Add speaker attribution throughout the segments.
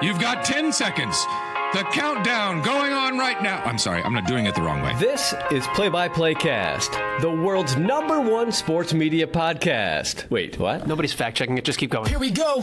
Speaker 1: You've got 10 seconds. The countdown going on right now. I'm sorry, I'm not doing it the wrong way.
Speaker 2: This is Play-by-Play Cast, the world's #1 sports media podcast. Wait, what?
Speaker 3: Nobody's fact-checking it. Just keep going.
Speaker 4: Here we go.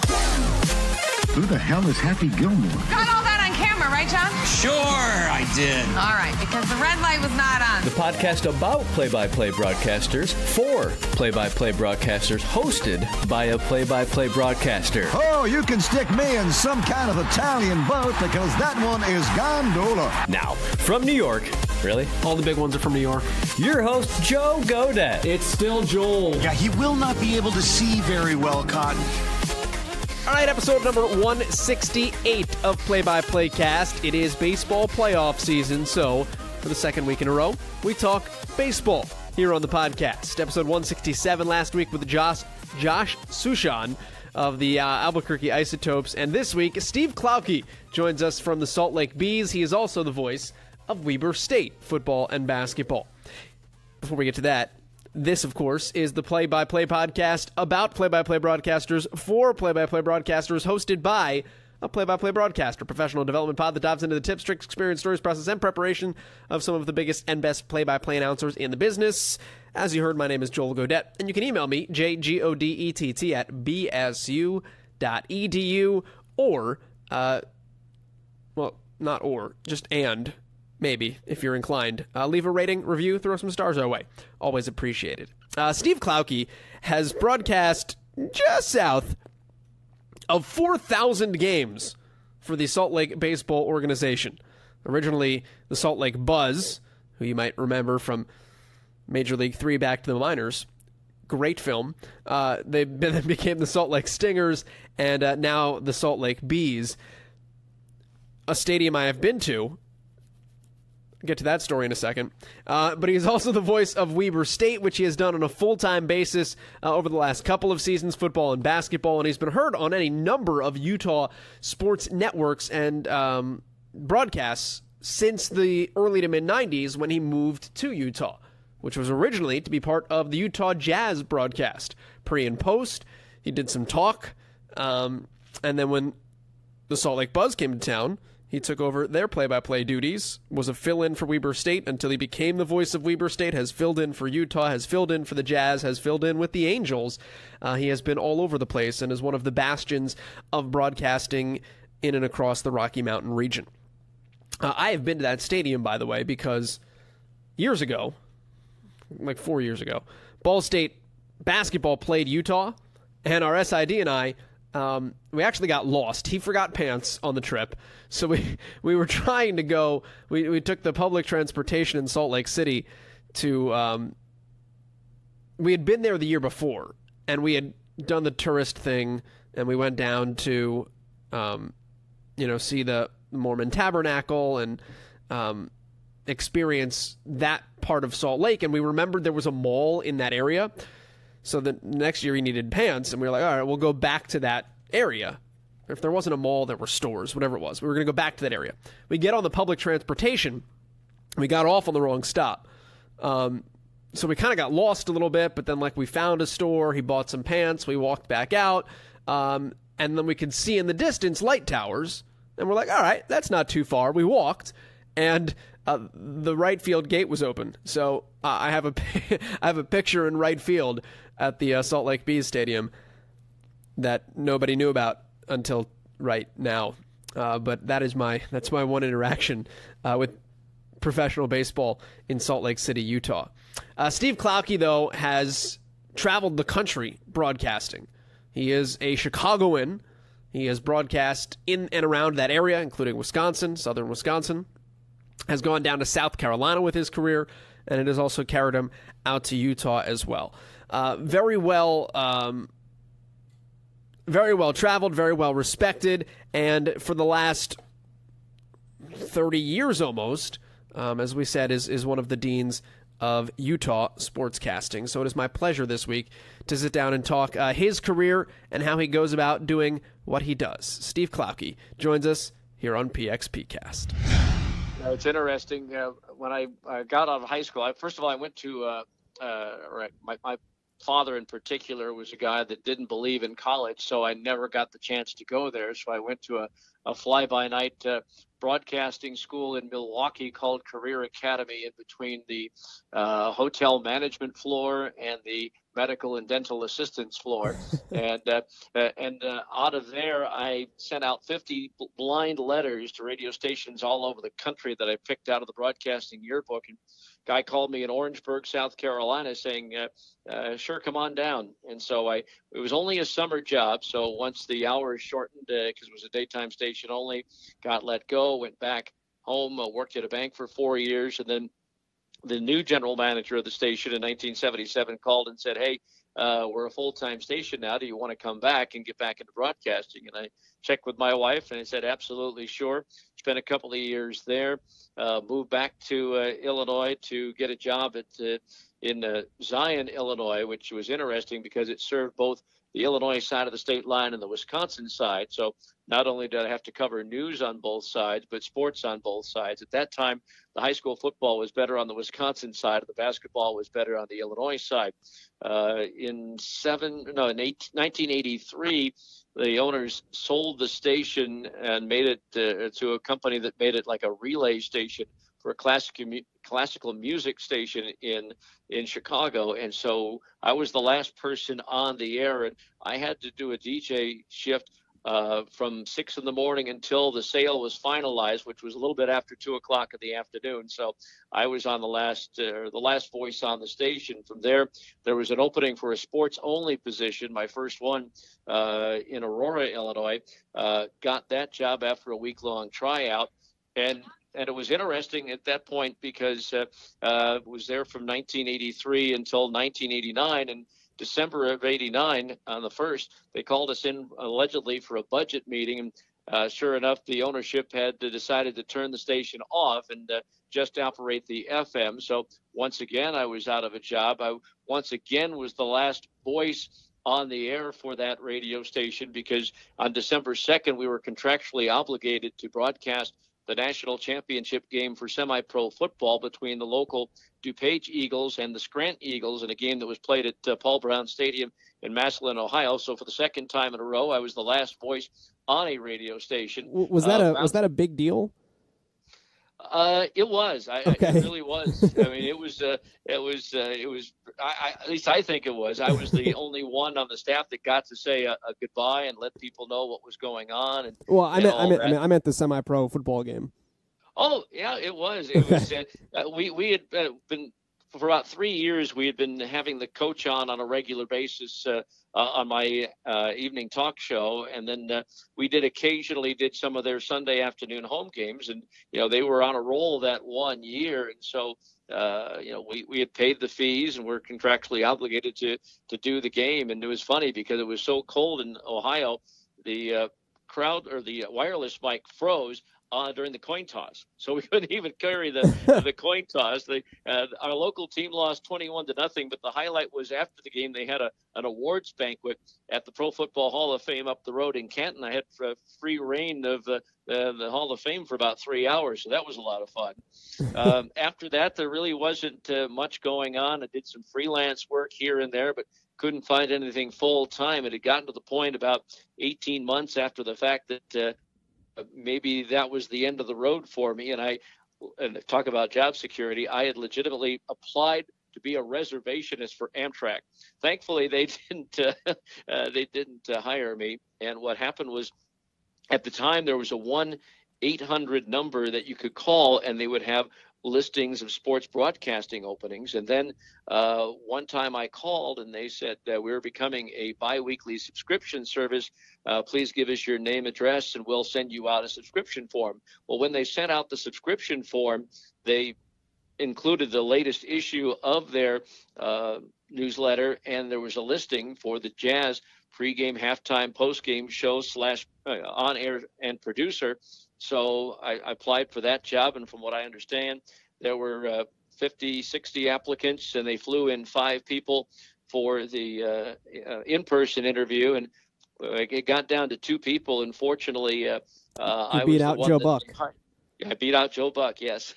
Speaker 5: Who the hell is Happy Gilmore?
Speaker 6: Got all that on camera, right, John?
Speaker 4: Sure, I did.
Speaker 6: All right, because the red light was not on.
Speaker 2: The podcast about play-by-play broadcasters for play-by-play broadcasters, hosted by a play-by-play broadcaster.
Speaker 5: Oh, you can stick me in some kind of Italian boat because that one is gondola.
Speaker 2: Now, from New York, really?
Speaker 3: All the big ones are from New York.
Speaker 2: Your host, Joe Godet.
Speaker 3: It's still Joel.
Speaker 4: Yeah, he will not be able to see very well, Cotton.
Speaker 3: All right, episode number 168 of Play-by-Play Cast. It is baseball playoff season, so for the second week in a row, we talk baseball here on the podcast. Episode 167 last week with Josh Sushan of the Albuquerque Isotopes, and this week, Steve Klauke joins us from the Salt Lake Bees. He is also the voice of Weber State football and basketball. Before we get to that, this, of course, is the Play-by-Play podcast about play-by-play broadcasters for play-by-play broadcasters, hosted by a play-by-play broadcaster, professional development pod that dives into the tips, tricks, experience, stories, process, and preparation of some of the biggest and best play-by-play announcers in the business. As you heard, my name is Joel Godet, and you can email me, jgodett at bsu.edu, or, well, not or, just and, maybe, if you're inclined. Leave a rating, review, throw some stars our way. Always appreciated. Steve Klauke has broadcast just south of 4,000 games for the Salt Lake Baseball organization. Originally, the Salt Lake Buzz, who you might remember from Major League 3 back to the minors. Great film. They then became the Salt Lake Stingers, and now the Salt Lake Bees. A stadium I have been to. Get to that story in a second. But he's also the voice of Weber State, which he has done on a full-time basis over the last couple of seasons, football and basketball, and he's been heard on any number of Utah sports networks and broadcasts since the early to mid-90s when he moved to Utah, which was originally to be part of the Utah Jazz broadcast. Pre and post, he did some talk, and then when the Salt Lake Buzz came to town, he took over their play-by-play duties, was a fill-in for Weber State until he became the voice of Weber State, has filled in for Utah, has filled in for the Jazz, has filled in with the Angels. He has been all over the place and is one of the bastions of broadcasting in and across the Rocky Mountain region. I have been to that stadium, by the way, because years ago, like 4 years ago, Ball State basketball played Utah, and our SID and I, we actually got lost. He forgot pants on the trip, so we were trying to go. We took the public transportation in Salt Lake City to. We had been there the year before, and we had done the tourist thing, and we went down to, see the Mormon Tabernacle and experience that part of Salt Lake. And we remembered there was a mall in that area. So the next year he needed pants, and we were like, all right, we'll go back to that area. If there wasn't a mall, there were stores, whatever it was. We were going to go back to that area. We get on the public transportation. We got off on the wrong stop. So we kind of got lost a little bit, but then we found a store. He bought some pants. We walked back out. And then we could see in the distance light towers. And we're like, all right, that's not too far. We walked, and the right field gate was open. So I have a picture in right field at the Salt Lake Bees Stadium that nobody knew about until right now. But that's my one interaction with professional baseball in Salt Lake City, Utah. Steve Klauke, though, has traveled the country broadcasting. He is a Chicagoan. He has broadcast in and around that area, including Wisconsin, southern Wisconsin. Has gone down to South Carolina with his career, and it has also carried him out to Utah as well. Very well traveled, very well respected, and for the last 30 years almost, as we said, is one of the deans of Utah sportscasting. So it is my pleasure this week to sit down and talk his career and how he goes about doing what he does. Steve Klauke joins us here on PXPcast.
Speaker 7: It's interesting. When I got out of high school, first of all, I went to my father in particular was a guy that didn't believe in college, so I never got the chance to go there. So I went to a fly-by-night broadcasting school in Milwaukee called Career Academy, in between the hotel management floor and the medical and dental assistance floor. and out of there, I sent out 50 blind letters to radio stations all over the country that I picked out of the broadcasting yearbook. And guy called me in Orangeburg, South Carolina, saying, sure, come on down. And so it was only a summer job. So once the hours shortened, because it was a daytime station only, got let go, went back home, worked at a bank for 4 years. And then the new general manager of the station in 1977 called and said, hey, we're a full-time station now. Do you want to come back and get back into broadcasting? And I checked with my wife, and I said, absolutely, sure. Spent a couple of years there, moved back to Illinois to get a job in Zion, Illinois, which was interesting because it served both the Illinois side of the state line and the Wisconsin side. So not only did I have to cover news on both sides, but sports on both sides. At that time, the high school football was better on the Wisconsin side, the basketball was better on the Illinois side. In 1983, the owners sold the station and made it to a company that made it like a relay station for a classical music station in Chicago. And so I was the last person on the air, and I had to do a DJ shift from 6 in the morning until the sale was finalized, which was a little bit after 2 o'clock in the afternoon. So I was on the last voice on the station. From there was an opening for a sports only position, my first one in Aurora, Illinois. Got that job after a week-long tryout. And it was interesting at that point because I was there from 1983 until 1989. And December of 89, on the 1st, they called us in allegedly for a budget meeting. And sure enough, the ownership had decided to turn the station off and just operate the FM. So once again, I was out of a job. I once again was the last voice on the air for that radio station because on December 2nd, we were contractually obligated to broadcast the national championship game for semi-pro football between the local DuPage Eagles and the Scranton Eagles in a game that was played at Paul Brown Stadium in Massillon, Ohio. So for the second time in a row, I was the last voice on a radio station.
Speaker 3: Was that a big deal?
Speaker 7: It was. It really was. I mean, it was. At least I think it was. I was the only one on the staff that got to say a goodbye and let people know what was going on. And
Speaker 3: I meant the semi-pro football game.
Speaker 7: Oh yeah, it was. It was. We had been for about 3 years. We had been having the coach on a regular basis on my evening talk show, and then we occasionally did some of their Sunday afternoon home games, and they were on a roll that 1 year, and so we had paid the fees and we're contractually obligated to do the game. And it was funny because it was so cold in Ohio, the crowd or the wireless mic froze during the coin toss, so we couldn't even carry the coin toss. Our local team lost 21-0, but the highlight was after the game they had an awards banquet at the Pro Football Hall of Fame up the road in Canton. I had free reign of the Hall of Fame for about 3 hours, so that was a lot of fun. After that, there really wasn't much going on. I did some freelance work here and there, but couldn't find anything full time. It had gotten to the point about 18 months after the fact that maybe that was the end of the road for me. And talk about job security, I had legitimately applied to be a reservationist for Amtrak. Thankfully, they didn't hire me. And what happened was, at the time, there was a 1-800 number that you could call, and they would have listings of sports broadcasting openings. And then one time I called and they said that we're becoming a biweekly subscription service. Please give us your name, address, and we'll send you out a subscription form. Well, when they sent out the subscription form, they included the latest issue of their newsletter, and there was a listing for the Jazz pregame, halftime, postgame show / on-air and producer. So I applied for that job, and from what I understand, there were 50, 60 applicants, and they flew in 5 people for the in-person interview, and it got down to 2 people. And fortunately, I
Speaker 3: beat
Speaker 7: was
Speaker 3: out
Speaker 7: the one
Speaker 3: Joe
Speaker 7: that
Speaker 3: Buck.
Speaker 7: I beat out Joe Buck, yes.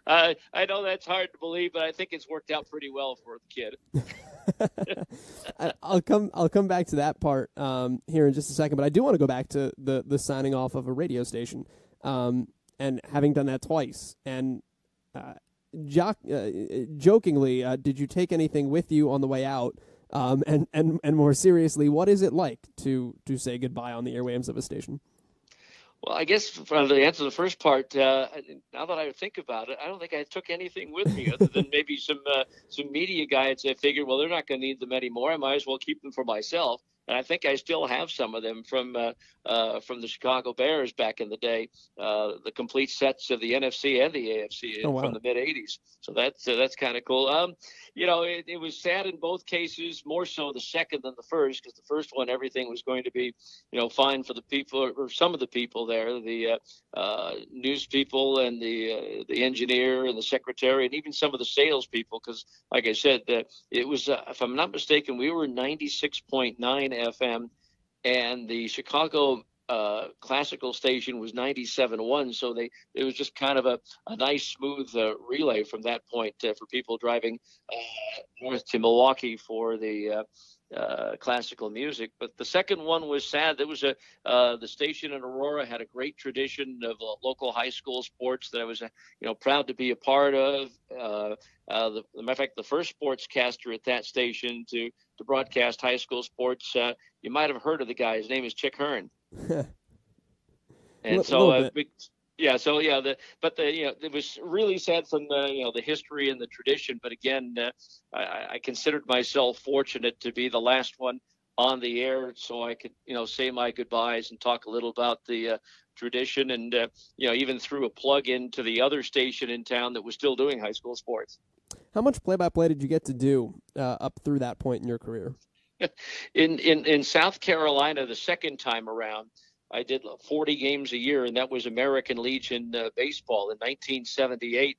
Speaker 7: I know that's hard to believe, but I think it's worked out pretty well for the kid.
Speaker 3: I'll come back to that part here in just a second, but I do want to go back to the signing off of a radio station and having done that twice. And jokingly, did you take anything with you on the way out? And more seriously, what is it like to say goodbye on the airwaves of a station?
Speaker 7: Well, I guess for the answer to the first part, now that I think about it, I don't think I took anything with me other than maybe some media guides. I figured, well, they're not going to need them anymore. I might as well keep them for myself. And I think I still have some of them from the Chicago Bears back in the day, the complete sets of the NFC and the AFC from the mid '80s. So that's kind of cool. It was sad in both cases, more so the second than the first, because the first one everything was going to be fine for the people or some of the people there, the news people and the engineer and the secretary and even some of the sales people, because like I said, it was if I'm not mistaken, we were 96.9 FM, and the Chicago classical station was 97.1. So it was just kind of a nice, smooth relay from that point for people driving north to Milwaukee for the classical music. But the second one was sad. There was the station in Aurora had a great tradition of local high school sports that I was proud to be a part of. Matter of fact, the first sportscaster at that station to broadcast high school sports, you might have heard of the guy. His name is Chick Hearn. And it was really sad from the history and the tradition. But again, I considered myself fortunate to be the last one on the air, so I could say my goodbyes and talk a little about the tradition, and even threw a plug into the other station in town that was still doing high school sports.
Speaker 3: How much play-by-play did you get to do up through that point in your career?
Speaker 7: In South Carolina, the second time around, I did 40 games a year, and that was American Legion baseball. In 1978,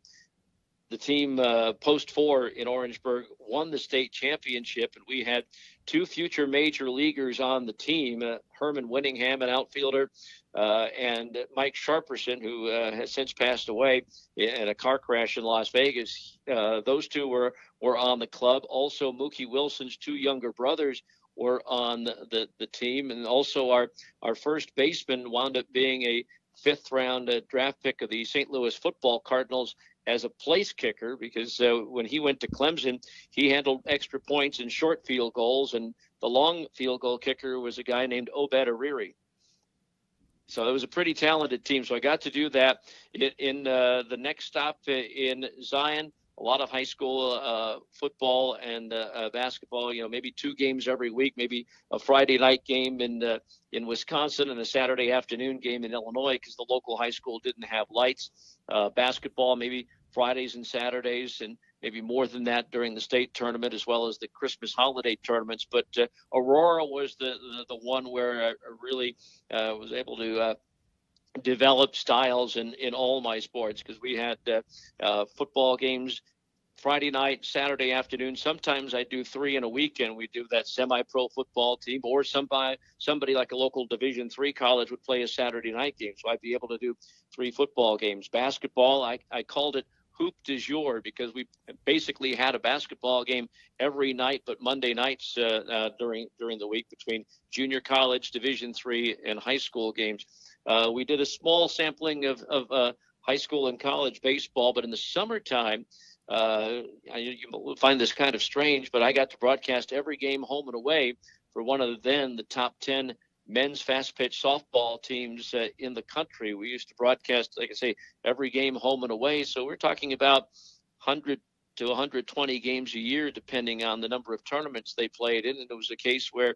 Speaker 7: the team Post 4 in Orangeburg won the state championship, and we had two future major leaguers on the team, Herman Winningham, an outfielder, and Mike Sharperson, who has since passed away in a car crash in Las Vegas. Those two were on the club. Also, Mookie Wilson's two younger brothers were on the team, and also our first baseman wound up being a fifth-round draft pick of the St. Louis Football Cardinals as a place kicker, because when he went to Clemson, he handled extra points and short field goals, and the long field goal kicker was a guy named Obed Ariri. So it was a pretty talented team. So I got to do that. In the next stop in Zion, a lot of high school football and basketball, maybe 2 games every week, maybe a Friday night game in Wisconsin and a Saturday afternoon game in Illinois, because the local high school didn't have lights. Basketball, maybe Fridays and Saturdays, and maybe more than that during the state tournament, as well as the Christmas holiday tournaments. But Aurora was the one where I really was able to develop styles in all my sports, because we had football games Friday night, Saturday afternoon. Sometimes I do 3 in a weekend. We do that semi-pro football team, or somebody like a local Division III college would play a Saturday night game. So I'd be able to do 3 football games. Basketball, I called it Hoop du Jour, because we basically had a basketball game every night, but Monday nights during the week, between junior college, Division III, and high school games. We did a small sampling of high school and college baseball, but in the summertime, you will find this kind of strange, but I got to broadcast every game home and away for one of the top 10 men's fast pitch softball teams in the country. We used to broadcast, like I say, every game home and away. So we're talking about 100 to 120 games a year, depending on the number of tournaments they played in. And it was a case where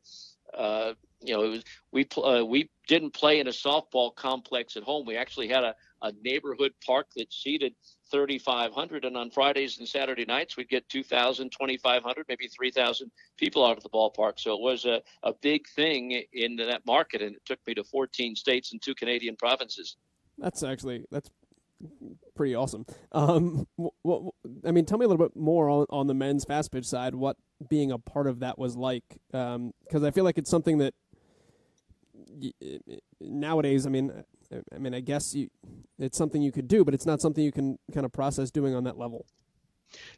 Speaker 7: we didn't play in a softball complex at home. We actually had a neighborhood park that seated 3,500, and on Fridays and Saturday nights we'd get 2,000, 2,500, maybe 3,000 people out of the ballpark. So it was a big thing in that market, and it took me to 14 states and 2 Canadian provinces. That's
Speaker 3: pretty awesome. Well, I mean, tell me a little bit more on the men's fast pitch side, what being a part of that was like, because I feel like it's something that nowadays, I mean, I mean, I guess it's something you could do, but it's not something you can kind of process doing on that level.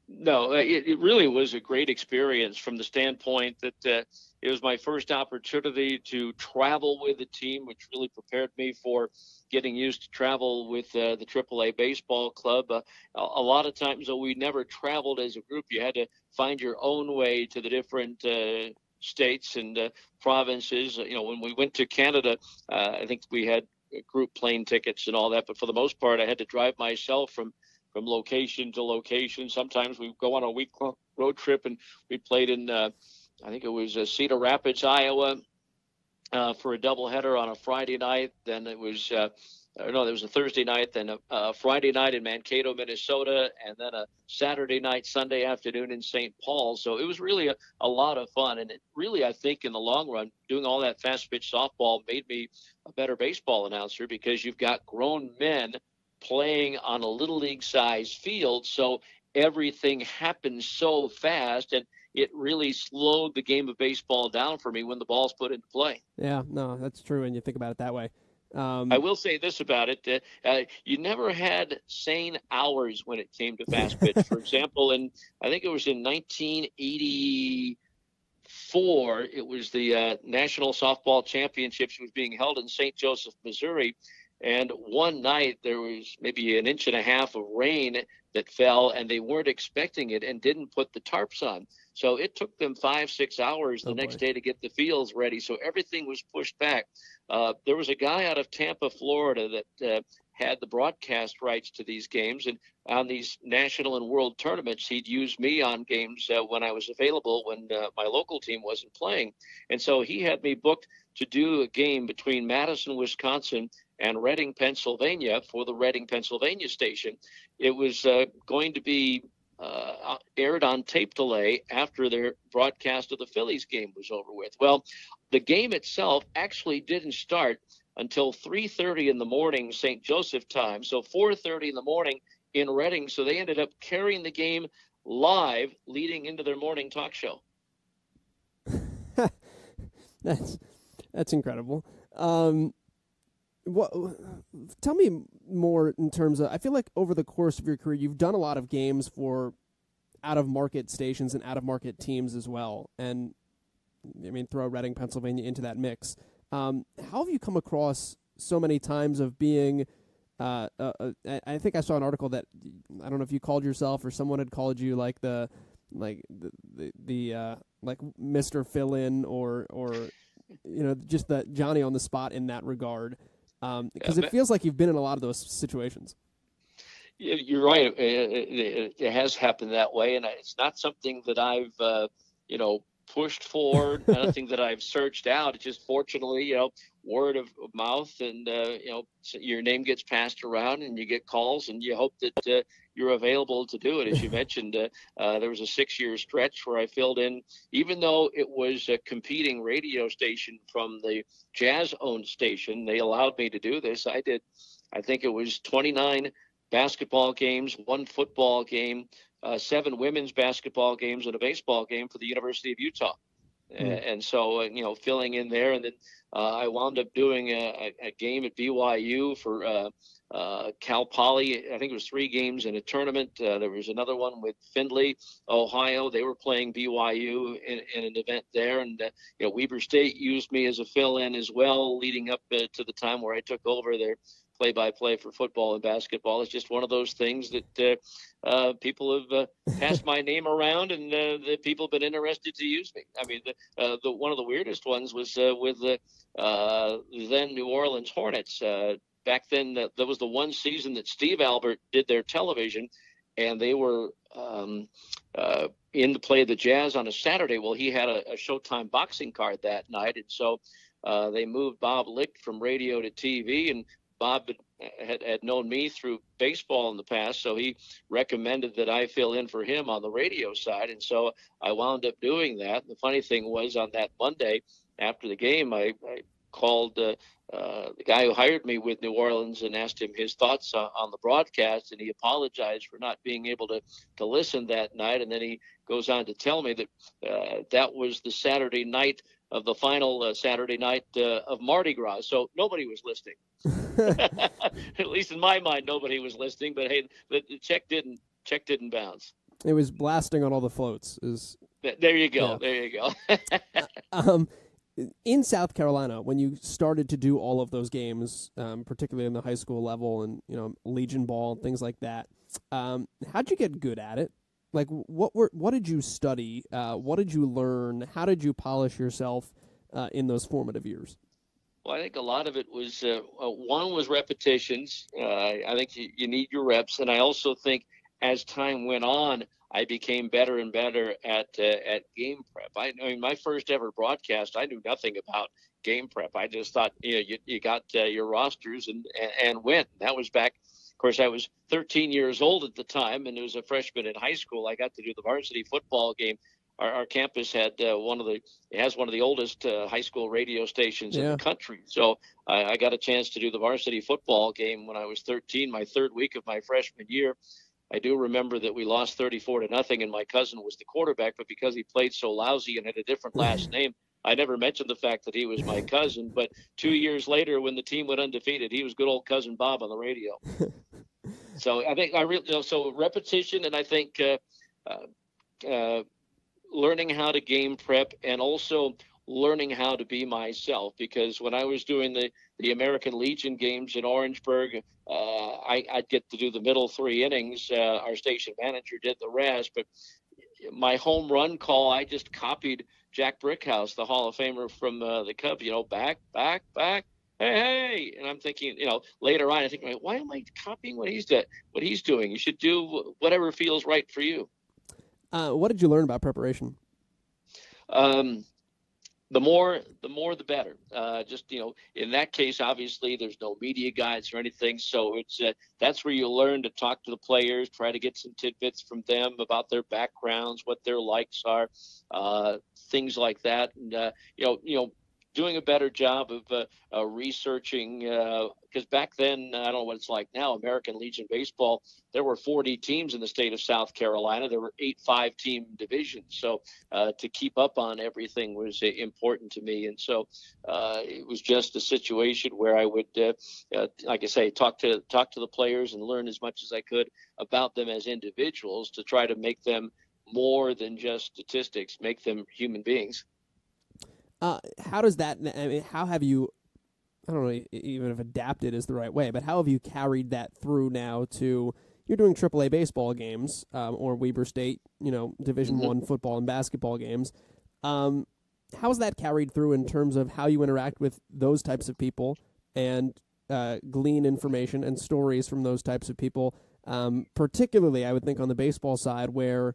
Speaker 7: No, it really was a great experience from the standpoint that it was my first opportunity to travel with a team, which really prepared me for getting used to travel with the AAA baseball club. A lot of times, though, we never traveled as a group. You had to find your own way to the different states and provinces. When we went to Canada, I think we had group plane tickets and all that, but for the most part, I had to drive myself from location to location. Sometimes we go on a week-long road trip, and we played in, I think it was Cedar Rapids, Iowa, for a doubleheader on a Friday night. Then it was, there was a Thursday night, then a Friday night in Mankato, Minnesota, and then a Saturday night, Sunday afternoon in St. Paul. So it was really a lot of fun. And it really, I think, in the long run, doing all that fast-pitch softball made me a better baseball announcer, because you've got grown men playing on a little league size field, so everything happens so fast, and it really slowed the game of baseball down for me when the ball's put into play.
Speaker 3: Yeah, no, that's true, and you think about it that way.
Speaker 7: I will say this about it: you never had sane hours when it came to fast pitch. For example, I think it was in 1984, it was the National Softball Championships was being held in St. Joseph, Missouri. And one night there was maybe an inch and a half of rain that fell, and they weren't expecting it and didn't put the tarps on. So it took them 5-6 hours the next day to get the fields ready. So everything was pushed back. There was a guy out of Tampa, Florida that had the broadcast rights to these games. And on these national and world tournaments, he'd use me on games when I was available, when my local team wasn't playing. And so he had me booked to do a game between Madison, Wisconsin, and Reading, Pennsylvania, for the Reading, Pennsylvania station. It was going to be aired on tape delay after their broadcast of the Phillies game was over with. Well, the game itself actually didn't start until 3:30 in the morning St. Joseph time, so 4:30 in the morning in Reading. So they ended up carrying the game live leading into their morning talk show.
Speaker 3: That's incredible. Tell me more in terms of, I feel like over the course of your career, you've done a lot of games for out-of-market stations and out-of-market teams as well. And, I mean, throw Reading, Pennsylvania into that mix. How have you come across so many times of being, I think I saw an article that, I don't know if you called yourself or someone had called you like the Mr. Fill-In or just the Johnny on the spot in that regard. Because it feels like you've been in a lot of those situations.
Speaker 7: You're right. It has happened that way, and it's not something that I've, pushed for, nothing that I've searched out. It's just fortunately, word of mouth, and your name gets passed around, and you get calls, and you hope that you're available to do it. As you mentioned, there was a 6-year stretch where I filled in, even though it was a competing radio station from the Jazz-owned station. They allowed me to do this. I did, I think it was 29 basketball games, 1 football game, 7 women's basketball games, and a baseball game for the University of Utah. And so, filling in there. And then I wound up doing a game at BYU for Cal Poly. I think it was 3 games in a tournament. There was another one with Findlay, Ohio. They were playing BYU in an event there. And, Weber State used me as a fill-in as well, leading up to the time where I took over their play-by-play for football and basketball. It's just one of those things that people have passed my name around, and the people have been interested to use me. I mean, the one of the weirdest ones was with the then New Orleans Hornets. Back then, that was the one season that Steve Albert did their television, and they were in the play of the Jazz on a Saturday. Well, he had a Showtime boxing card that night, and so they moved Bob Licht from radio to TV, and Bob had known me through baseball in the past, so he recommended that I fill in for him on the radio side, and so I wound up doing that. The funny thing was, on that Monday after the game, I called the guy who hired me with New Orleans and asked him his thoughts on the broadcast, and he apologized for not being able to listen that night. And then he goes on to tell me that that was the Saturday night the final Saturday night of Mardi Gras. So nobody was listening. At least in my mind, nobody was listening. But hey, the check didn't bounce.
Speaker 3: It was blasting on all the floats.
Speaker 7: There you go.
Speaker 3: Yeah.
Speaker 7: There you go.
Speaker 3: In South Carolina, when you started to do all of those games, particularly in the high school level and Legion ball and things like that, how'd you get good at it? Like, what did you study? What did you learn? How did you polish yourself in those formative years?
Speaker 7: Well, I think a lot of it was one was repetitions. I think you need your reps, and I also think as time went on, I became better and better at game prep. I mean, my first ever broadcast, I knew nothing about game prep. I just thought, you got your rosters and went. That was back. Of course, I was 13 years old at the time, and was a freshman in high school. I got to do the varsity football game. Our campus had one of the oldest high school radio stations in the country. So I got a chance to do the varsity football game when I was 13, my third week of my freshman year. I do remember that we lost 34-0, and my cousin was the quarterback, but because he played so lousy and had a different last name, I never mentioned the fact that he was my cousin. But 2 years later, when the team went undefeated, he was good old cousin Bob on the radio. So I think so repetition, and I think learning how to game prep, and also learning how to be myself, because when I was doing the American Legion games in Orangeburg, I'd get to do the middle 3 innings. Our station manager did the rest, but my home run call, I just copied Jack Brickhouse, the Hall of Famer from the Cubs, back, hey. And I'm thinking, later on, I think, why am I copying what he's doing? You should do whatever feels right for you.
Speaker 3: What did you learn about preparation?
Speaker 7: The more, the better. In that case, obviously, there's no media guides or anything. So it's that's where you learn to talk to the players, try to get some tidbits from them about their backgrounds, what their likes are, things like that. And, doing a better job of researching, because back then, I don't know what it's like now, American Legion Baseball, there were 40 teams in the state of South Carolina. There were 8 5-team divisions. So to keep up on everything was important to me. And so it was just a situation where I would, like I say, talk to the players and learn as much as I could about them as individuals to try to make more than just statistics, make them human beings.
Speaker 3: How does that, how have you, I don't know even if adapted is the right way, but how have you carried that through now to, you're doing AAA baseball games, or Weber State, Division I football and basketball games. How's that carried through in terms of how you interact with those types of people and glean information and stories from those types of people, particularly, I would think, on the baseball side where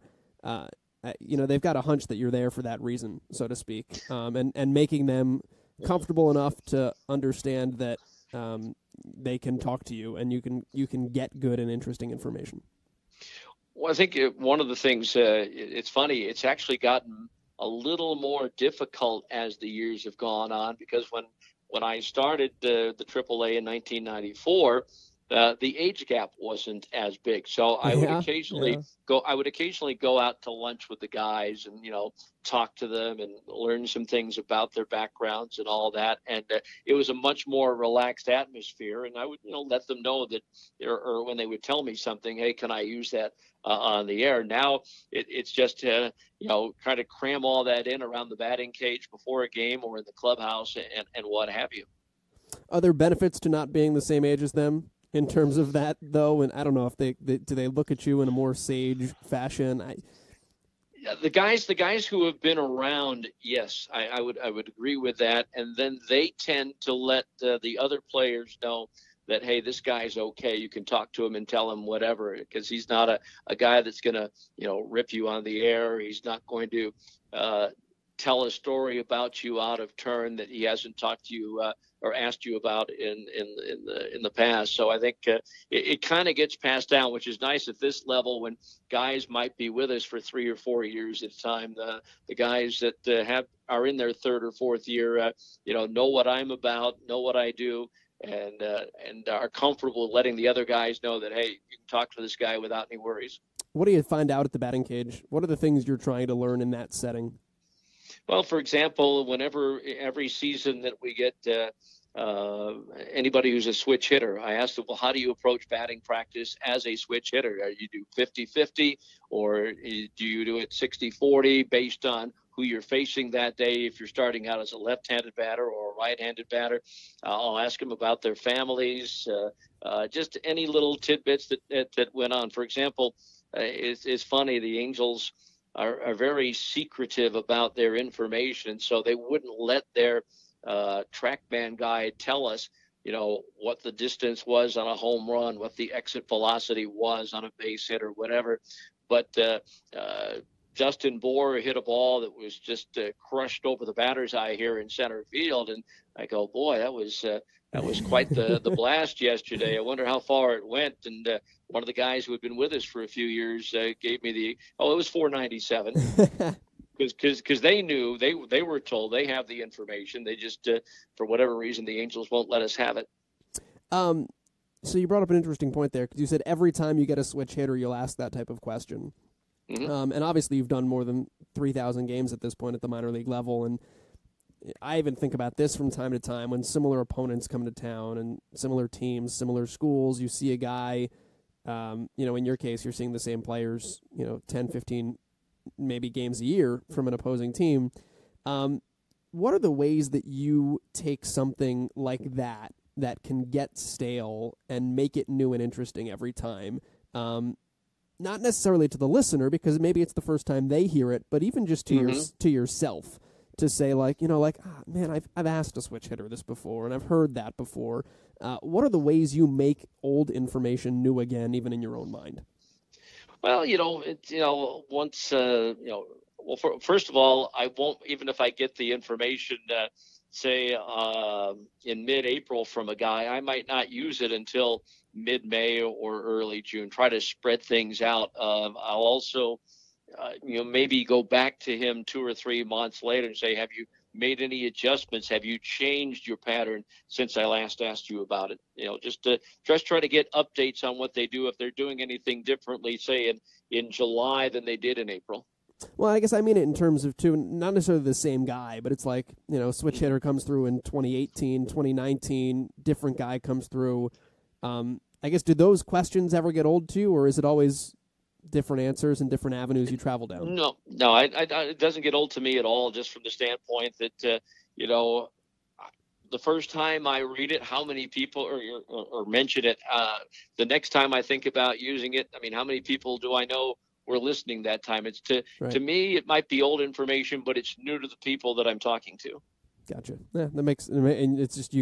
Speaker 3: they've got a hunch that you're there for that reason, so to speak, and making them comfortable enough to understand that they can talk to you and you can get good and interesting information.
Speaker 7: Well, I think one of the things, it's funny, it's actually gotten a little more difficult as the years have gone on, because when I started the AAA in 1994, the age gap wasn't as big. So I would occasionally go out to lunch with the guys and, talk to them and learn some things about their backgrounds and all that. And it was a much more relaxed atmosphere. And I would, let them know that, or when they would tell me something, hey, can I use that on the air? Now it's just, trying to cram all that in around the batting cage before a game or in the clubhouse and what have you.
Speaker 3: Are there benefits to not being the same age as them in terms of that, though? And I don't know if do they look at you in a more sage fashion?
Speaker 7: The guys who have been around, yes, I would agree with that. And then they tend to let the other players know that, hey, this guy's okay. You can talk to him and tell him whatever, because he's not a guy that's going to, rip you on the air. He's not going to tell a story about you out of turn that he hasn't talked to you or asked you about in the past. So I think it kind of gets passed down, which is nice at this level when guys might be with us for 3 or 4 years at a time. The guys that are in their 3rd or 4th year, know what I'm about, know what I do, and are comfortable letting the other guys know that, hey, you can talk to this guy without any worries.
Speaker 3: What do you find out at the batting cage? What are the things you're trying to learn in that setting?
Speaker 7: Well, for example, every season that we get anybody who's a switch hitter, I asked them, well, how do you approach batting practice as a switch hitter? You do 50-50 or do you do it 60-40 based on who you're facing that day? If you're starting out as a left-handed batter or a right-handed batter, I'll ask them about their families, just any little tidbits that went on. For example, it's funny, the Angels are very secretive about their information, so they wouldn't let their TrackMan guy tell us, what the distance was on a home run, what the exit velocity was on a base hit or whatever. But Justin Bohr hit a ball that was just crushed over the batter's eye here in center field, and I go, boy, that was quite the blast yesterday. I wonder how far it went. And one of the guys who had been with us for a few years gave me it was 497. Because they knew, they were told, they have the information. They just, for whatever reason, the Angels won't let us have it.
Speaker 3: So you brought up an interesting point there, because you said every time you get a switch hitter, you'll ask that type of question. Mm-hmm. And obviously you've done more than 3,000 games at this point at the minor league level, and I even think about this from time to time when similar opponents come to town and similar teams, similar schools. You see a guy, in your case, you're seeing the same players, 10, 15, maybe games a year from an opposing team. What are the ways that you take something like that can get stale and make it new and interesting every time? Not necessarily to the listener, because maybe it's the first time they hear it, but even just to yourself, to say man, I've asked a switch hitter this before and I've heard that before. What are the ways you make old information new again, even in your own mind?
Speaker 7: Well, first of all, I won't, even if I get the information, say in mid-April from a guy, I might not use it until mid-May or early June. Try to spread things out. I'll also, maybe go back to him 2 or 3 months later and say, have you made any adjustments? Have you changed your pattern since I last asked you about it? Just try to get updates on what they do, if they're doing anything differently, say in July than they did in April.
Speaker 3: Well, I guess I mean it in terms of, too, not necessarily the same guy, but it's like, switch hitter comes through in 2018, 2019, different guy comes through. I guess, do those questions ever get old to you, or is it always different answers and different avenues you travel down?
Speaker 7: No, it doesn't get old to me at all, just from the standpoint that, the first time I read it, how many people or mention it, the next time I think about using it, I mean, how many people do I know were listening that time? It's to me, it might be old information, but it's new to the people that I'm talking to.
Speaker 3: Gotcha. Yeah, and it's just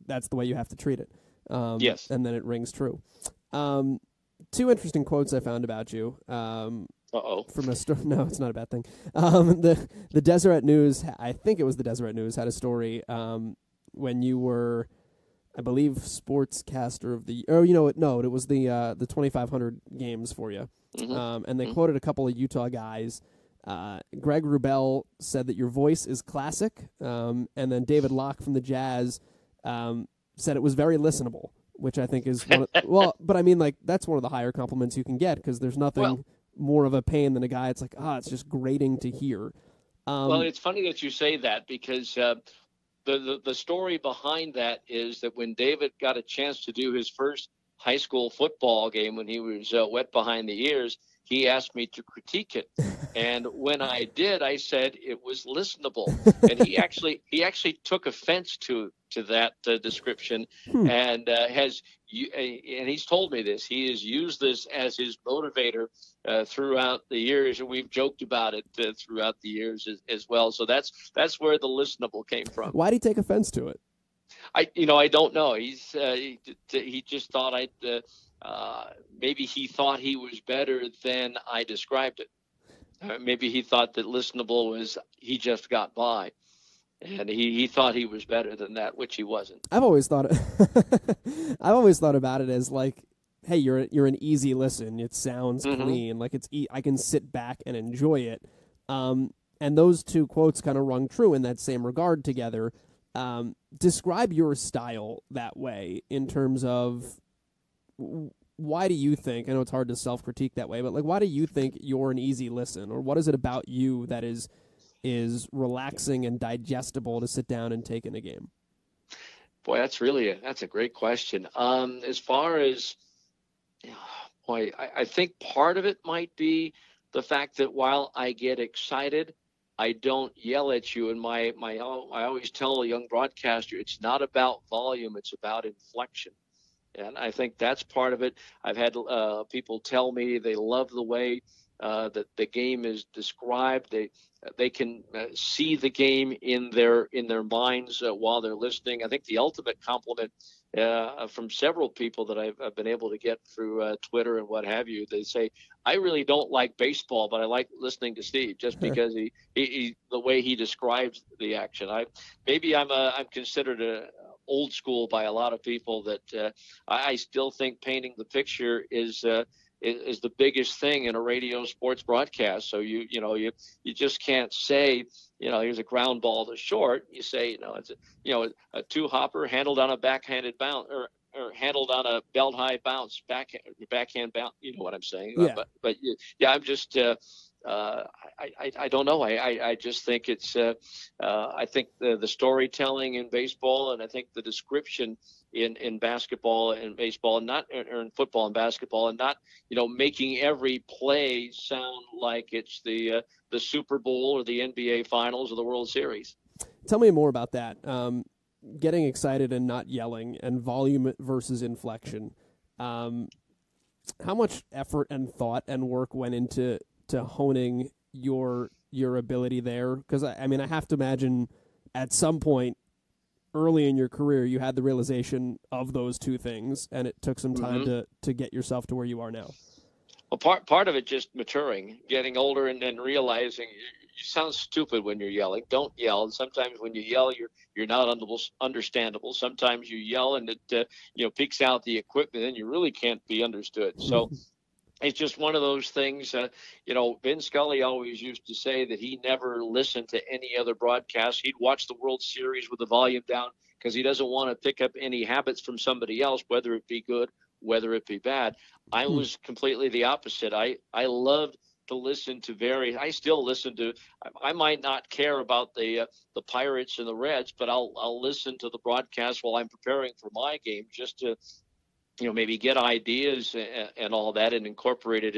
Speaker 3: that's the way you have to treat it.
Speaker 7: Yes.
Speaker 3: And then it rings true. 2 interesting quotes I found about you. From a story. No, it's not a bad thing. The Deseret News, I think it was the Deseret News, had a story when you were, I believe, sportscaster of the. It was the 2,500 games for you. Mm-hmm. And they quoted a couple of Utah guys. Greg Wrubell said that your voice is classic, and then David Locke from the Jazz said it was very listenable, which I think is but I mean, that's one of the higher compliments you can get, because there's nothing more of a pain than a guy. It's like, it's just grating to hear.
Speaker 7: Well, it's funny that you say that, because the story behind that is that when David got a chance to do his first high school football game, when he was wet behind the ears, he asked me to critique it. And when I did, I said it was listenable. And he actually took offense to that description, and he's told me this. He has used this as his motivator throughout the years, and we've joked about it throughout the years as well. So that's where the listenable came from.
Speaker 3: Why did he take offense to it?
Speaker 7: I don't know. He just thought maybe he thought he was better than I described it. Maybe he thought that listenable was he just got by, and he thought he was better than that, which he wasn't.
Speaker 3: I've always thought about it as like, hey, you're an easy listen. It sounds clean, like I can sit back and enjoy it. And those 2 quotes kind of rung true in that same regard together. Describe your style that way, in terms of why do you think, I know it's hard to self-critique that way, but why do you think you're an easy listen, or what is it about you that is is relaxing and digestible to sit down and take in a game?
Speaker 7: Boy, that's a great question. As far as, boy, I think part of it might be the fact that while I get excited, I don't yell at you. And I always tell a young broadcaster, it's not about volume, it's about inflection. And I think that's part of it. I've had people tell me they love the way that the game is described. They can see the game in their minds while they're listening. I think the ultimate compliment from several people that I've been able to get through Twitter and what have you, they say, I really don't like baseball, but I like listening to Steve just because he the way he describes the action. I'm considered a old school by a lot of people that I still think painting the picture is the biggest thing in a radio sports broadcast. So you just can't say, here's a ground ball to short. You say, it's a two hopper handled on a backhanded bounce or handled on a belt high bounce, backhand bounce. You know what I'm saying?
Speaker 3: Yeah.
Speaker 7: But I'm just I don't know. I just think it's I think the storytelling in baseball, and I think the description in basketball and baseball, and not or in football and basketball, and not making every play sound like it's the Super Bowl or the NBA Finals or the World Series.
Speaker 3: Tell me more about that. Getting excited and not yelling, and volume versus inflection. How much effort and thought and work went into honing your ability there? Because I have to imagine at some point early in your career you had the realization of those two things, and it took some time to get yourself to where you are now.
Speaker 7: Well, part of it just maturing, getting older, and then realizing you sound stupid when you're yelling. Don't yell. And sometimes when you yell, you're not understandable. Sometimes you yell and it peaks out the equipment, and you really can't be understood. So it's just one of those things. Vin Scully always used to say that he never listened to any other broadcast. He'd watch the World Series with the volume down because he doesn't want to pick up any habits from somebody else, whether it be good, whether it be bad. I was completely the opposite. I loved to listen to I still listen to. I might not care about the Pirates and the Reds, but I'll listen to the broadcast while I'm preparing for my game, just to maybe get ideas and all that, and incorporate it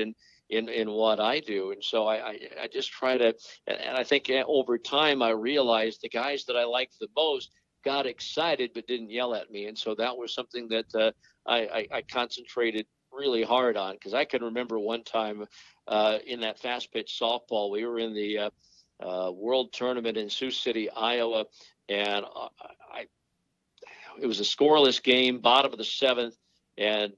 Speaker 7: in what I do. And so I just try to, and I think over time I realized the guys that I liked the most got excited but didn't yell at me. And so that was something that I concentrated really hard on, because I can remember one time in that fast pitch softball, we were in the World Tournament in Sioux City, Iowa, and it was a scoreless game, bottom of the seventh, and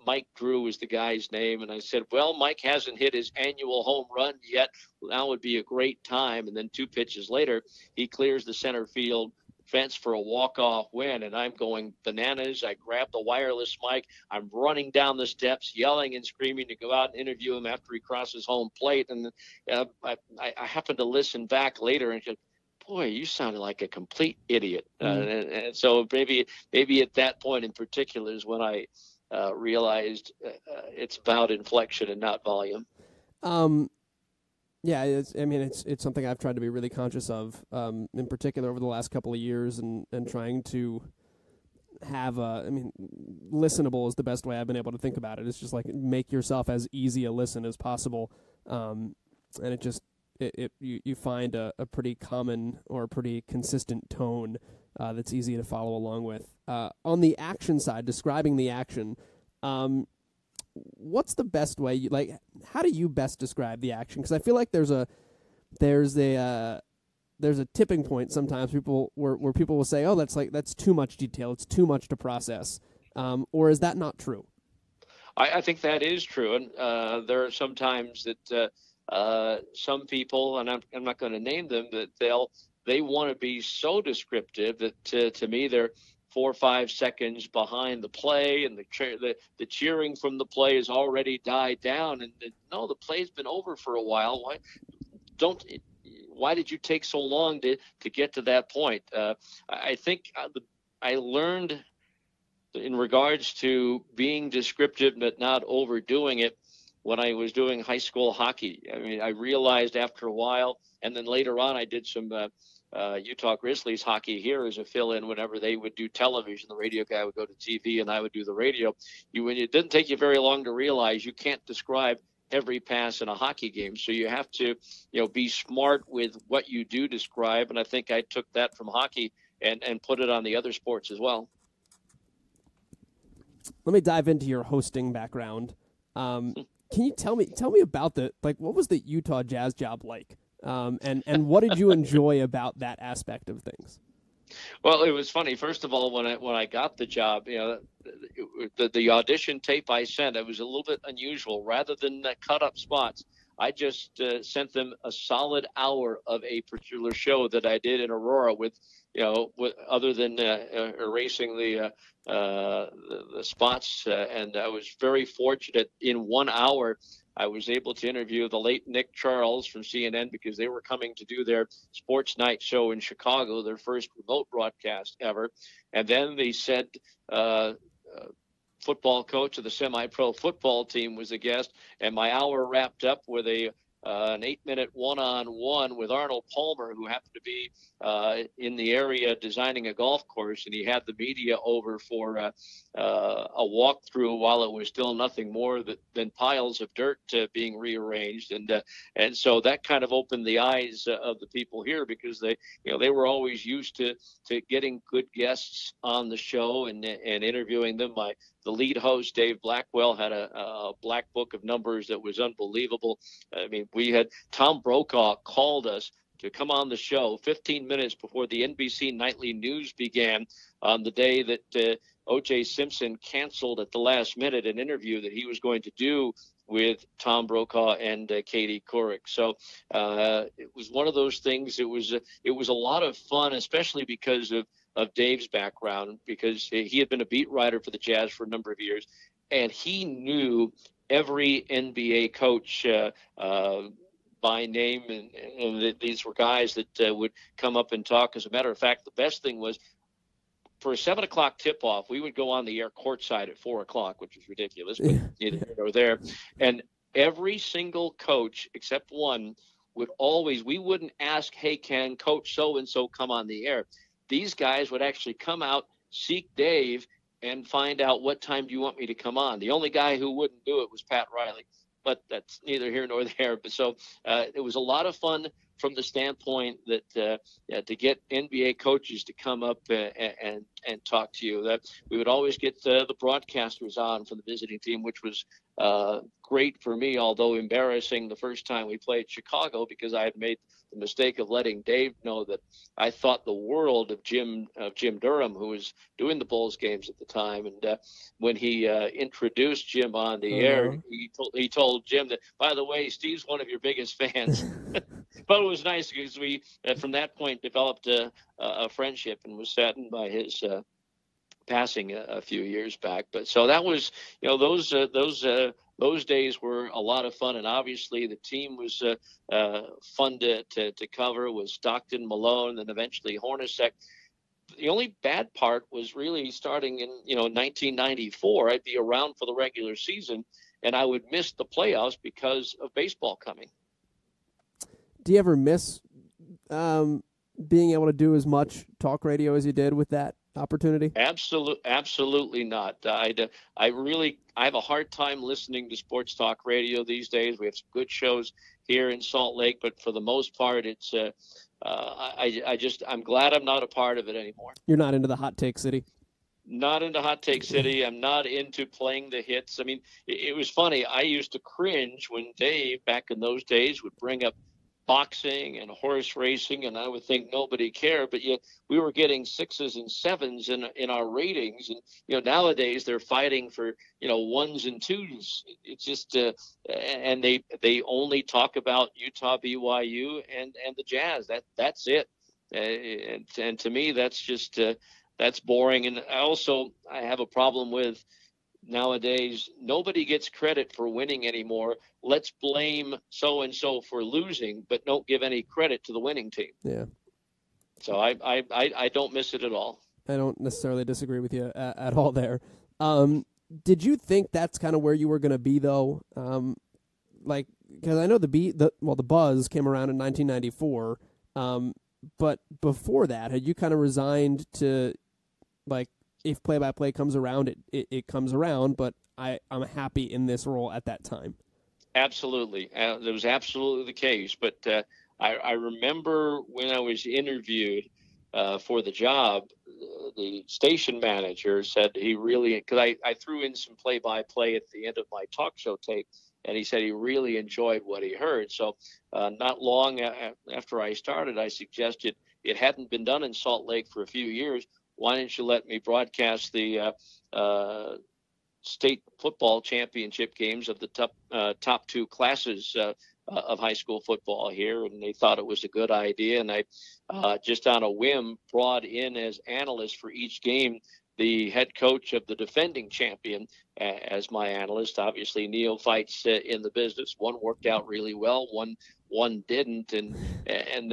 Speaker 7: Mike Drew was the guy's name. And I said, well, Mike hasn't hit his annual home run yet. Well, now would be a great time. And then 2 pitches later, he clears the center field fence for a walk-off win, and I'm going bananas. I grab the wireless mic. I'm running down the steps, yelling and screaming to go out and interview him after he crosses home plate. And I happened to listen back later and said, boy, you sounded like a complete idiot. And so maybe at that point in particular is when I realized it's about inflection and not volume.
Speaker 3: Yeah, it's something I've tried to be really conscious of, in particular over the last couple of years, and trying to have listenable is the best way I've been able to think about it. It's just like make yourself as easy a listen as possible, and you find a pretty common or a pretty consistent tone that's easy to follow along with. On the action side, describing the action, what's the best way? How do you best describe the action? Because I feel like there's a tipping point sometimes where people will say, oh, that's too much detail, it's too much to process, or is that not true?
Speaker 7: I think that is true, and there are some times that some people, and I'm not going to name them, that they want to be so descriptive that to me they're 4 or 5 seconds behind the play, and the cheering from the play has already died down. And no, the play's been over for a while. Why did you take so long to get to that point? I think I learned in regards to being descriptive but not overdoing it. when I was doing high school hockey. I mean, I realized after a while, and then later on I did some Utah Grizzlies hockey here as a fill-in whenever they would do television. The radio guy would go to TV and I would do the radio. It didn't take you very long to realize you can't describe every pass in a hockey game. So you have to, be smart with what you do describe. And I think I took that from hockey and put it on the other sports as well.
Speaker 3: Let me dive into your hosting background. Can you tell me about what was the Utah Jazz job like? And what did you enjoy about that aspect of things?
Speaker 7: Well, it was funny. First of all, when I got the job, the audition tape I sent, it was a little bit unusual. Rather than cut up spots, I just sent them a solid hour of a particular show that I did in Aurora with other than erasing the spots. And I was very fortunate. In 1 hour, I was able to interview the late Nick Charles from CNN because they were coming to do their sports night show in Chicago, their first remote broadcast ever. And then they said football coach of the semi-pro football team was a guest. And my hour wrapped up with an 8-minute one-on-one with Arnold Palmer, who happened to be in the area designing a golf course, and he had the media over for a walkthrough while it was still nothing more than piles of dirt being rearranged, and so that kind of opened the eyes of the people here because they were always used to getting good guests on the show and interviewing them. The lead host, Dave Blackwell, had a black book of numbers that was unbelievable. I mean, we had Tom Brokaw called us to come on the show 15 minutes before the NBC Nightly News began on the day that O.J. Simpson canceled at the last minute an interview that he was going to do with Tom Brokaw and Katie Couric. So it was one of those things. It was a lot of fun, especially because of Dave's background, because he had been a beat writer for the Jazz for a number of years, and he knew every NBA coach by name, and these were guys that would come up and talk. As a matter of fact, the best thing was for a 7 o'clock tip-off, we would go on the air courtside at 4 o'clock, which was ridiculous, but neither here nor there. And every single coach except one would always, we wouldn't ask, hey, can Coach so-and-so come on the air? These guys would actually come out, seek Dave, and find out what time do you want me to come on. The only guy who wouldn't do it was Pat Riley, but that's neither here nor there. But so it was a lot of fun from the standpoint that to get NBA coaches to come up and talk to you. That we would always get the broadcasters on from the visiting team, which was great for me, although embarrassing the first time we played Chicago because I had made the mistake of letting Dave know that I thought the world of Jim Durham, who was doing the Bulls games at the time. And when he introduced Jim on the air, he told Jim that, by the way, Steve's one of your biggest fans. But it was nice because we, from that point, developed a friendship and was saddened by his passing a few years back. But so that was, those days were a lot of fun, and obviously the team was fun to cover. It was Stockton, Malone, and eventually Hornacek. The only bad part was really starting in 1994. I'd be around for the regular season, and I would miss the playoffs because of baseball coming.
Speaker 3: Do you ever miss being able to do as much talk radio as you did with that opportunity? Absolutely not. I have a hard time listening to sports talk radio these days. We have some good shows here in Salt Lake, but for the most part, it's I'm glad I'm not a part of it anymore. You're not into the hot take city?
Speaker 7: Not into hot take city. I'm not into playing the hits. I mean, it was funny. I used to cringe when Dave, back in those days, would bring up boxing and horse racing, and I would think nobody cared, but yet we were getting 6s and 7s in our ratings, and nowadays they're fighting for 1s and 2s. It's just and they only talk about Utah, BYU, and the Jazz. That's it, and to me that's just that's boring. And I have a problem with nowadays nobody gets credit for winning anymore. Let's blame so-and-so for losing, but don't give any credit to the winning team.
Speaker 3: Yeah.
Speaker 7: So I don't miss it at all.
Speaker 3: I don't necessarily disagree with you at all there. Did you think that's kind of where you were going to be, though, like, because I know the Buzz came around in 1994, but before that, had you kind of resigned to, like, if play-by-play comes around, it comes around, but I'm happy in this role at that time?
Speaker 7: Absolutely. That was absolutely the case. But I remember when I was interviewed for the job, the station manager said he really, because I threw in some play-by-play at the end of my talk show tape, and he said he really enjoyed what he heard. So not long after I started, I suggested it hadn't been done in Salt Lake for a few years. Why don't you let me broadcast the state football championship games of the top two classes of high school football here? And they thought it was a good idea. And I just on a whim brought in as analyst for each game the head coach of the defending champion as my analyst. Obviously, neophytes in the business. One worked out really well, one didn't. And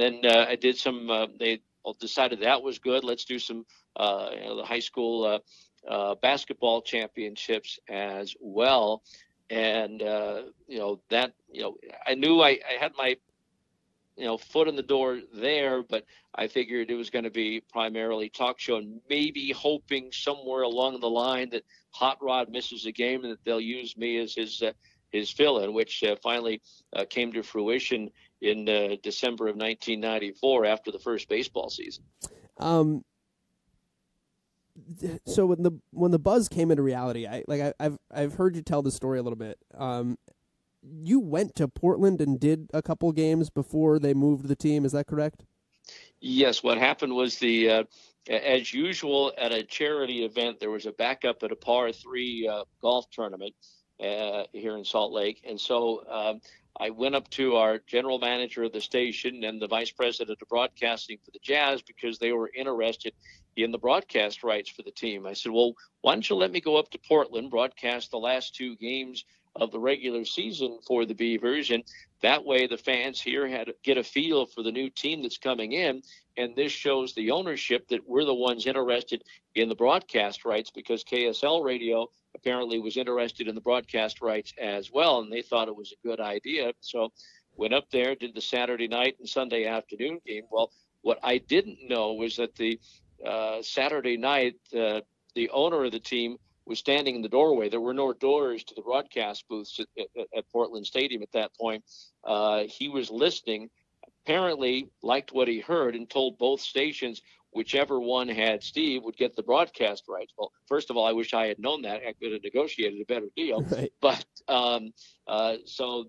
Speaker 7: then I did some. They decided that was good. Let's do some the high school basketball championships as well. And I knew I had my foot in the door there, but I figured it was going to be primarily talk show, and maybe hoping somewhere along the line that Hot Rod misses a game and that they'll use me as his fill-in, which finally came to fruition in December of 1994 after the first baseball season.
Speaker 3: So when the Buzz came into reality, I've heard you tell the story a little bit. You went to Portland and did a couple games before they moved the team. Is that correct?
Speaker 7: Yes. What happened was as usual at a charity event, there was a backup at a par 3 golf tournament here in Salt Lake. And so I went up to our general manager of the station and the vice president of broadcasting for the Jazz because they were interested in the broadcast rights for the team. I said, well, why don't you let me go up to Portland, broadcast the last 2 games of the regular season for the Beavers, and that way the fans here get a feel for the new team that's coming in, and this shows the ownership that we're the ones interested in the broadcast rights, because KSL Radio apparently was interested in the broadcast rights as well, and they thought it was a good idea. So went up there, did the Saturday night and Sunday afternoon game. Well, what I didn't know was that the Saturday night, the owner of the team was standing in the doorway. There were no doors to the broadcast booths at Portland Stadium at that point. He was listening, apparently liked what he heard, and told both stations whichever one had Steve would get the broadcast rights. Well, first of all, I wish I had known that. I could have negotiated a better deal. Right. But so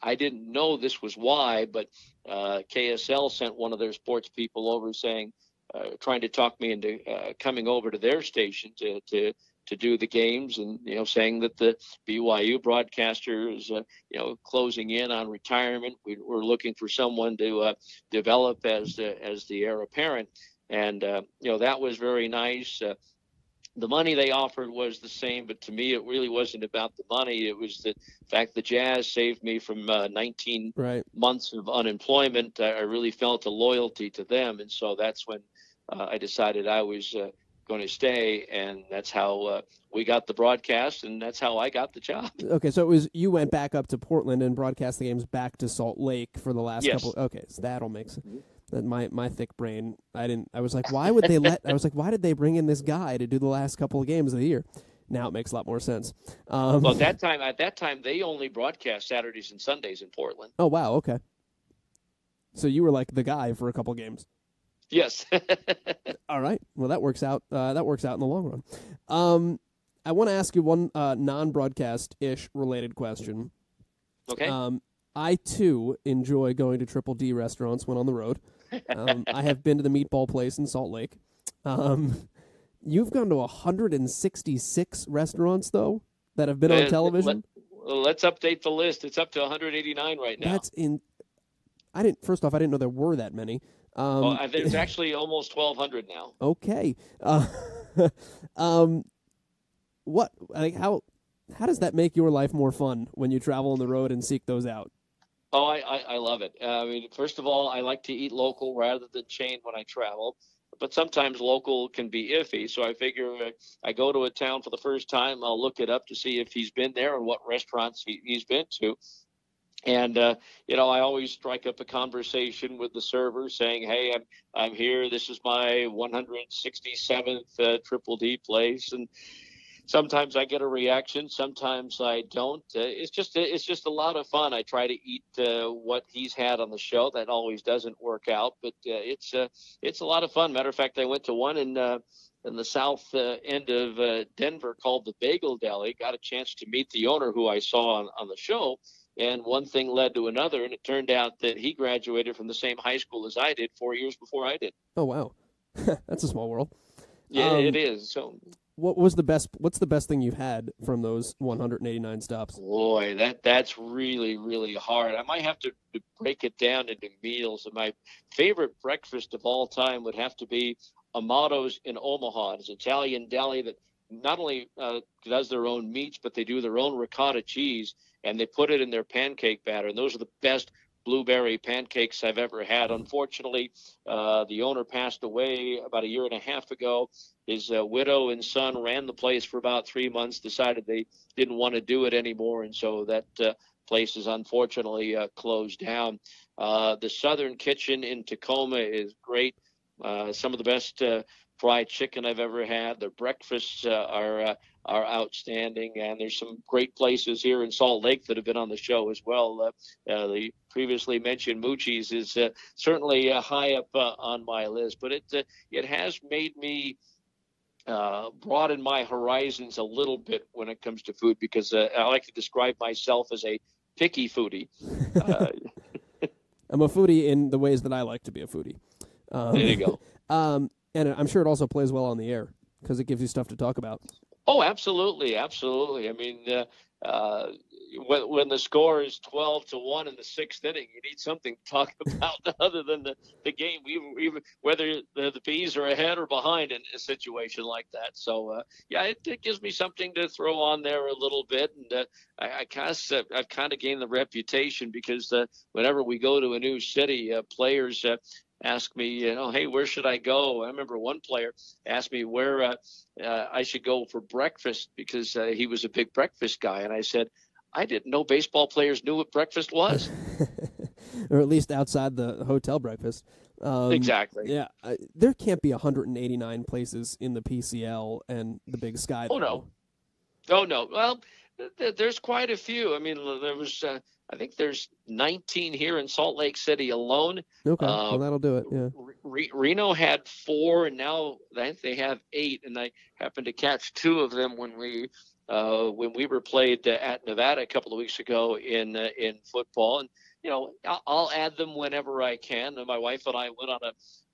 Speaker 7: I didn't know this was why, but KSL sent one of their sports people over saying, trying to talk me into coming over to their station to do the games, and saying that the BYU broadcaster is closing in on retirement. We're looking for someone to develop as the heir apparent, and that was very nice. The money they offered was the same, but to me it really wasn't about the money. It was the fact the Jazz saved me from 19 months of unemployment. I really felt a loyalty to them, and so that's when I decided I was going to stay, and that's how we got the broadcast, and that's how I got the job.
Speaker 3: Okay, so it was you went back up to Portland and broadcast the games back to Salt Lake for the last couple. Okay, so that'll make sense. My thick brain, I was like, why would they why did they bring in this guy to do the last couple of games of the year? Now it makes a lot more sense.
Speaker 7: Well, at that time, they only broadcast Saturdays and Sundays in Portland.
Speaker 3: Oh, wow, okay. So you were like the guy for a couple games.
Speaker 7: Yes.
Speaker 3: All right. Well, that works out. That works out in the long run. I want to ask you one non-broadcast-ish related question.
Speaker 7: Okay.
Speaker 3: I too enjoy going to Triple D restaurants when on the road. I have been to the Meatball Place in Salt Lake. You've gone to 166 restaurants though that have been on television.
Speaker 7: Let's update the list. It's up to 189 right now.
Speaker 3: First off, I didn't know there were that many.
Speaker 7: There's actually almost 1,200 now.
Speaker 3: Okay. How does that make your life more fun when you travel on the road and seek those out?
Speaker 7: Oh, I love it. I mean, first of all, I like to eat local rather than chain when I travel. but sometimes local can be iffy. So I figure I go to a town for the first time, I'll look it up to see if he's been there and what restaurants he's been to. And, I always strike up a conversation with the server saying, hey, I'm here. This is my 167th Triple D place. And sometimes I get a reaction. Sometimes I don't. It's just a lot of fun. I try to eat what he's had on the show. That always doesn't work out, but it's a lot of fun. Matter of fact, I went to one in the south end of Denver called the Bagel Deli. Got a chance to meet the owner who I saw on the show. And one thing led to another, and it turned out that he graduated from the same high school as I did 4 years before I did.
Speaker 3: Oh, wow. That's a small world.
Speaker 7: Yeah, it is. So,
Speaker 3: what's the best thing you've had from those 189 stops?
Speaker 7: Boy, that's really, really hard. I might have to break it down into meals. And my favorite breakfast of all time would have to be Amato's in Omaha. It's an Italian deli that not only does their own meats, but they do their own ricotta cheese, and they put it in their pancake batter. And those are the best blueberry pancakes I've ever had. Unfortunately, the owner passed away about a year and a half ago. His widow and son ran the place for about 3 months, decided they didn't want to do it anymore, and so that place is unfortunately closed down. The Southern Kitchen in Tacoma is great. Some of the best fried chicken I've ever had. Their breakfasts are outstanding, and there's some great places here in Salt Lake that have been on the show as well. The previously mentioned Moochie's is certainly high up on my list, but it has made me broaden my horizons a little bit when it comes to food, because I like to describe myself as a picky foodie.
Speaker 3: I'm a foodie in the ways that I like to be a foodie.
Speaker 7: There you go.
Speaker 3: And I'm sure it also plays well on the air because it gives you stuff to talk about.
Speaker 7: Oh, absolutely, absolutely. I mean, when the score is 12-1 in the sixth inning, you need something to talk about other than the game, even whether the Bees are ahead or behind in a situation like that. So, it gives me something to throw on there a little bit. And I've kind of gained the reputation because whenever we go to a new city, players ask me, hey, where should I go? I remember one player asked me where I should go for breakfast because he was a big breakfast guy. And I said, I didn't know baseball players knew what breakfast was.
Speaker 3: Or at least outside the hotel breakfast.
Speaker 7: Exactly.
Speaker 3: Yeah. There can't be 189 places in the PCL and the Big Sky.
Speaker 7: Oh, no. Oh, no. Well, there's quite a few. I mean, there was I think there's 19 here in Salt Lake City alone.
Speaker 3: Okay, well, that'll do it, yeah.
Speaker 7: Reno had 4, and now they have 8, and I happened to catch 2 of them when we were played at Nevada a couple of weeks ago in football. And, I'll add them whenever I can. And my wife and I went on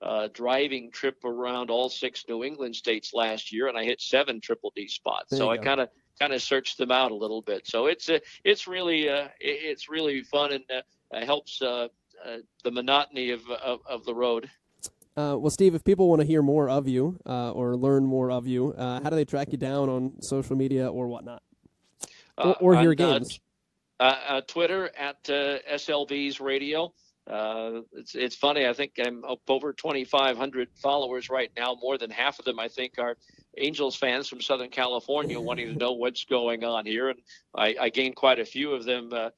Speaker 7: a driving trip around all 6 New England states last year, and I hit 7 Triple D spots. So I kind of searched them out a little bit. So it's really fun, and helps the monotony of the road.
Speaker 3: Well, Steve, if people want to hear more of you or learn more of you, how do they track you down on social media or whatnot? Or hear games?
Speaker 7: Twitter at SLB's Radio. It's funny. I think I'm up over 2,500 followers right now. More than half of them, I think, are Angels fans from Southern California wanting to know what's going on here. And I gained quite a few of them, the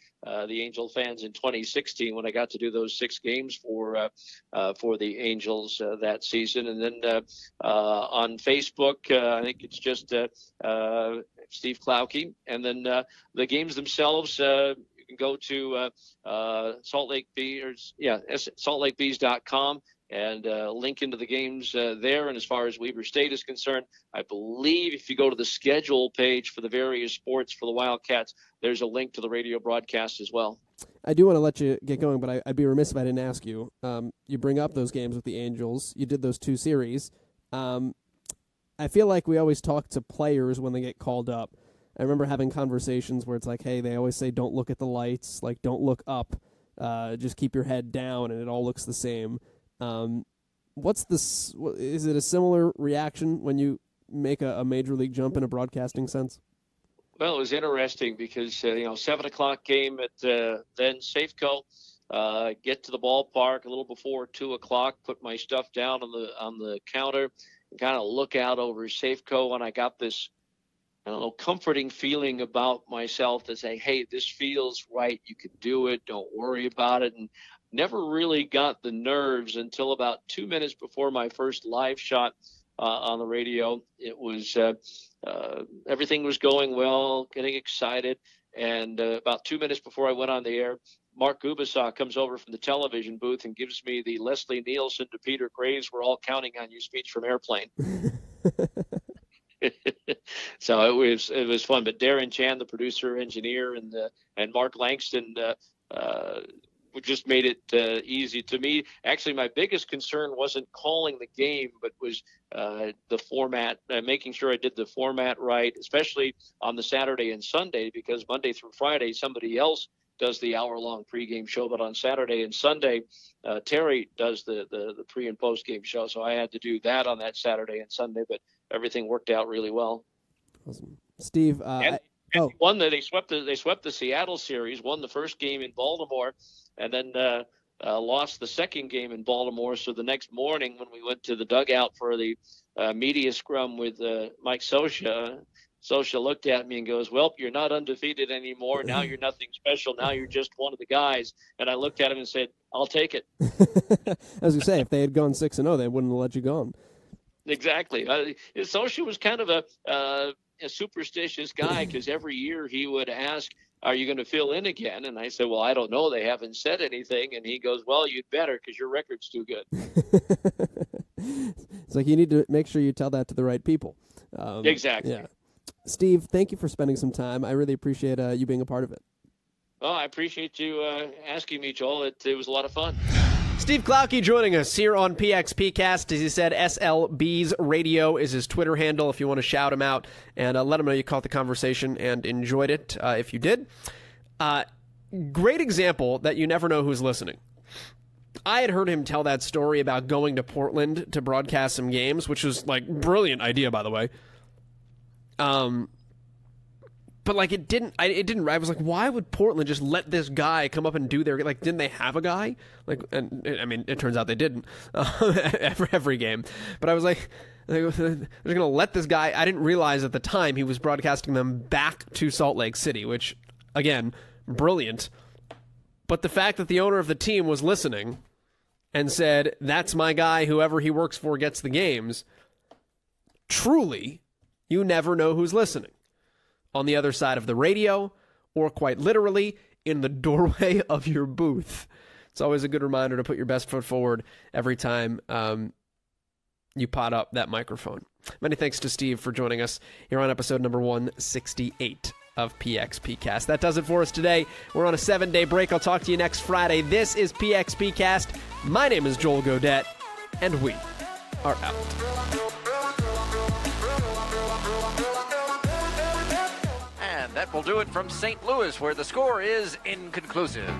Speaker 7: Angel fans in 2016 when I got to do those 6 games for the Angels that season. And then on Facebook, I think it's just Steve Klauke. And then the games themselves, you can go to saltlakebees.com and link into the games there. And as far as Weber State is concerned, I believe if you go to the schedule page for the various sports for the Wildcats, there's a link to the radio broadcast as well.
Speaker 3: I do want to let you get going, but I'd be remiss if I didn't ask you. You bring up those games with the Angels. You did those 2 series. I feel like we always talk to players when they get called up. I remember having conversations where it's like, hey, they always say don't look at the lights, like don't look up, just keep your head down, and it all looks the same. Is it a similar reaction when you make a major league jump in a broadcasting sense?
Speaker 7: Well, it was interesting because 7:00 game at then Safeco. get to the ballpark a little before 2:00, put my stuff down on the counter, and kind of look out over Safeco, and I got this, I don't know, comforting feeling about myself to say, hey, this feels right. You can do it. Don't worry about it. And never really got the nerves until about 2 minutes before my first live shot on the radio. It was everything was going well, getting excited. And about 2 minutes before I went on the air, Mark Gubasaw comes over from the television booth and gives me the Leslie Nielsen to Peter Graves, "We're all counting on you" speech from Airplane. So it was fun. But Darren Chan, the producer, engineer, and Mark Langston just made it easy to me. Actually, my biggest concern wasn't calling the game, but was the format, making sure I did the format right, especially on the Saturday and Sunday, because Monday through Friday somebody else does the hour-long pregame show, but on Saturday and Sunday, Terry does the pre- and post-game show. So I had to do that on that Saturday and Sunday, but everything worked out really well.
Speaker 3: Awesome. Steve,
Speaker 7: won they swept the Seattle series, won the first game in Baltimore, and then lost the second game in Baltimore. So the next morning when we went to the dugout for the media scrum with Mike Scioscia looked at me and goes, "Well, you're not undefeated anymore. Now you're nothing special. Now you're just one of the guys." And I looked at him and said, "I'll take it."
Speaker 3: I was going to say, if they had gone 6-0, they wouldn't have let you go on.
Speaker 7: Exactly. Scioscia was kind of a superstitious guy, because every year he would ask, "Are you going to fill in again?" And I said, "Well, I don't know. They haven't said anything." And he goes, "Well, you'd better, because your record's too good."
Speaker 3: It's like you need to make sure you tell that to the right people.
Speaker 7: Exactly.
Speaker 3: Yeah. Steve, thank you for spending some time. I really appreciate you being a part of it.
Speaker 7: Well, I appreciate you asking me, Joel. It was a lot of fun.
Speaker 3: Steve Klauke joining us here on PXPcast. As he said, SLB's Radio is his Twitter handle if you want to shout him out and let him know you caught the conversation and enjoyed it if you did. Great example that you never know who's listening. I had heard him tell that story about going to Portland to broadcast some games, which was like brilliant idea, by the way. But like it didn't. I was like, why would Portland just let this guy come up and do their, like? Didn't they have a guy? Like, and I mean, it turns out they didn't every game. But I was like, they're gonna let this guy. I didn't realize at the time he was broadcasting them back to Salt Lake City, which, again, brilliant. But the fact that the owner of the team was listening and said, "That's my guy. Whoever he works for gets the games." Truly, you never know who's listening. On the other side of the radio, or quite literally, in the doorway of your booth. It's always a good reminder to put your best foot forward every time you pot up that microphone. Many thanks to Steve for joining us here on episode number 168 of PXPcast. That does it for us today. We're on a 7-day break. I'll talk to you next Friday. This is PXPcast. My name is Joel Godet, and we are out.
Speaker 8: That will do it from St. Louis, where the score is inconclusive.